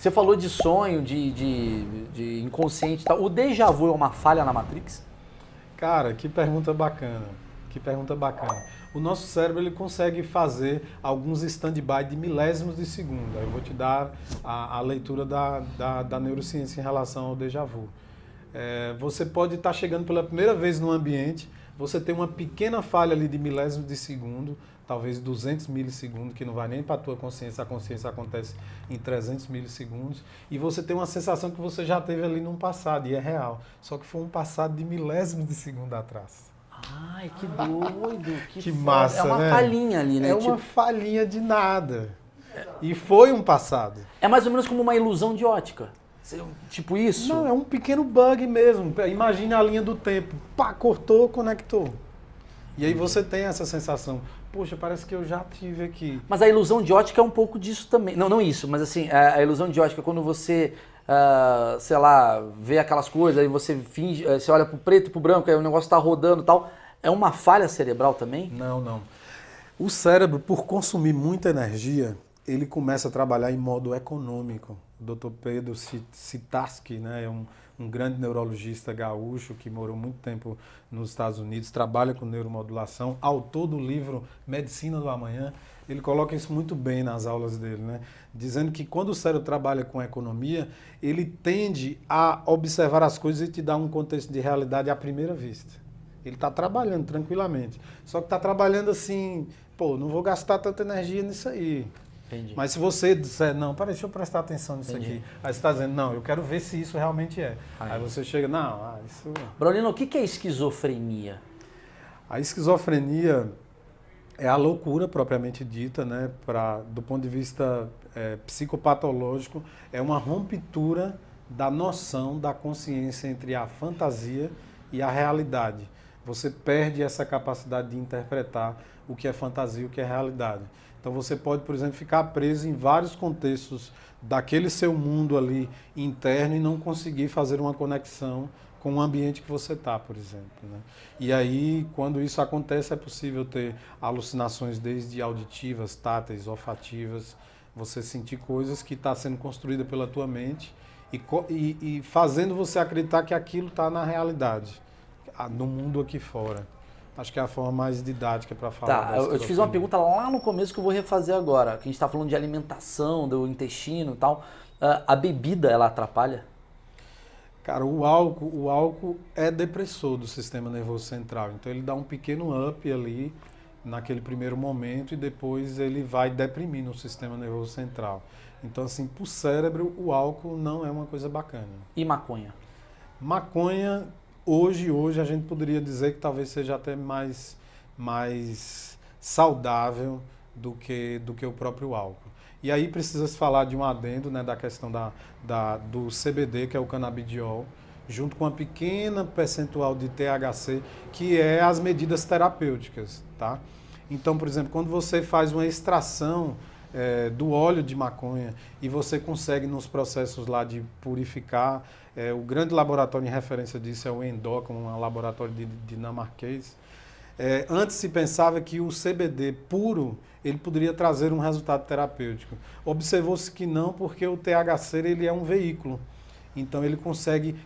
Você falou de sonho, de inconsciente e tal. O déjà vu é uma falha na Matrix? Cara, que pergunta bacana. Que pergunta bacana. O nosso cérebro ele consegue fazer alguns stand-by de milésimos de segundo. Eu vou te dar a leitura da neurociência em relação ao déjà vu. Você pode estar chegando pela primeira vez no ambiente, você tem uma pequena falha ali de milésimos de segundo, talvez 200 milissegundos, que não vai nem para a tua consciência, a consciência acontece em 300 milissegundos, e você tem uma sensação que você já teve ali num passado, e é real. Só que foi um passado de milésimos de segundo atrás. Ai, que doido. Que massa, é uma né? falhinha ali, né? É uma falhinha de nada. E foi um passado. É mais ou menos como uma ilusão de ótica. Tipo isso? Não, é um pequeno bug mesmo. Imagine a linha do tempo. Pá, cortou, conectou. E aí você tem essa sensação. Poxa, parece que eu já tive aqui. Mas a ilusão de ótica é um pouco disso também. Não, não isso, mas assim, a ilusão de ótica é quando você, sei lá, vê aquelas coisas, aí você finge, você olha pro preto e pro branco, aí o negócio tá rodando e tal. É uma falha cerebral também? Não, não. O cérebro, por consumir muita energia, ele começa a trabalhar em modo econômico. O Dr. Pedro Sitarski, né, é um grande neurologista gaúcho que morou muito tempo nos Estados Unidos, trabalha com neuromodulação, autor do livro Medicina do Amanhã. Ele coloca isso muito bem nas aulas dele, né? Dizendo que quando o cérebro trabalha com economia, ele tende a observar as coisas e te dar um contexto de realidade à primeira vista. Ele está trabalhando tranquilamente. Só que está trabalhando assim, pô, não vou gastar tanta energia nisso aí. Entendi. Mas se você disser, não, peraí, deixa eu prestar atenção nisso Entendi. aqui. Aí você está dizendo, não, eu quero ver se isso realmente é. Aí você chega, não, isso... Braulino, o que é esquizofrenia? A esquizofrenia é a loucura propriamente dita, né? Do ponto de vista psicopatológico, é uma ruptura da noção da consciência entre a fantasia e a realidade. Você perde essa capacidade de interpretar o que é fantasia e o que é realidade. Então você pode, por exemplo, ficar preso em vários contextos daquele seu mundo ali interno e não conseguir fazer uma conexão com o ambiente que você está, por exemplo, né? E aí, quando isso acontece, é possível ter alucinações desde auditivas, táteis, olfativas, você sentir coisas que estão sendo construídas pela tua mente e fazendo você acreditar que aquilo está na realidade, no mundo aqui fora. Acho que é a forma mais didática para falar. Tá, eu te fiz uma pergunta lá no começo que eu vou refazer agora, que a gente está falando de alimentação, do intestino e tal. A bebida, ela atrapalha? Cara, o álcool é depressor do sistema nervoso central. Então ele dá um pequeno up ali naquele primeiro momento e depois ele vai deprimindo o sistema nervoso central. Então assim, para o cérebro, o álcool não é uma coisa bacana. E maconha? Maconha, hoje a gente poderia dizer que talvez seja até mais saudável do que o próprio álcool. E aí precisa se falar de um adendo, né, da questão do CBD, que é o canabidiol, junto com uma pequena percentual de THC, que é as medidas terapêuticas, tá? Então, por exemplo, quando você faz uma extração do óleo de maconha e você consegue nos processos lá de purificar, o grande laboratório em referência disso é o Endócon, um laboratório dinamarquês. Antes se pensava que o CBD puro ele poderia trazer um resultado terapêutico. Observou-se que não, porque o THC ele é um veículo. Então ele consegue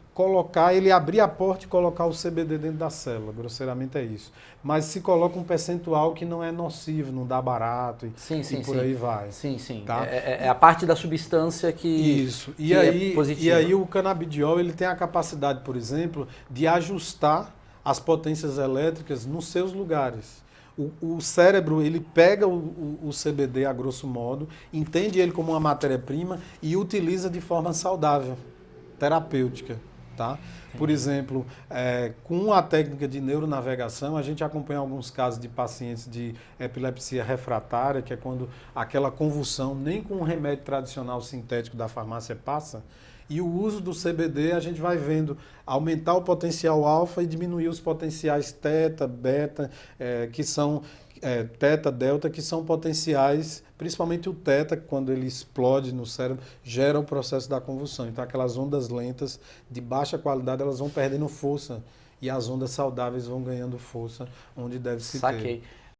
ele abrir a porta e colocar o CBD dentro da célula, grosseiramente é isso. Mas se coloca um percentual que não é nocivo, não dá barato e por aí vai. Sim, sim. Tá? É a parte da substância que, isso. Que é positiva. E aí o canabidiol ele tem a capacidade, por exemplo, de ajustar as potências elétricas nos seus lugares. O cérebro ele pega o CBD a grosso modo, entende ele como uma matéria-prima e utiliza de forma saudável, terapêutica. Tá? Por exemplo, com a técnica de neuronavegação, a gente acompanha alguns casos de pacientes de epilepsia refratária, que é quando aquela convulsão nem com um remédio tradicional sintético da farmácia passa. E o uso do CBD a gente vai vendo aumentar o potencial alfa e diminuir os potenciais teta, beta, que são teta, delta, que são potenciais, principalmente o teta, quando ele explode no cérebro, gera o processo da convulsão. Então aquelas ondas lentas de baixa qualidade, elas vão perdendo força e as ondas saudáveis vão ganhando força onde deve se ter. Saquei.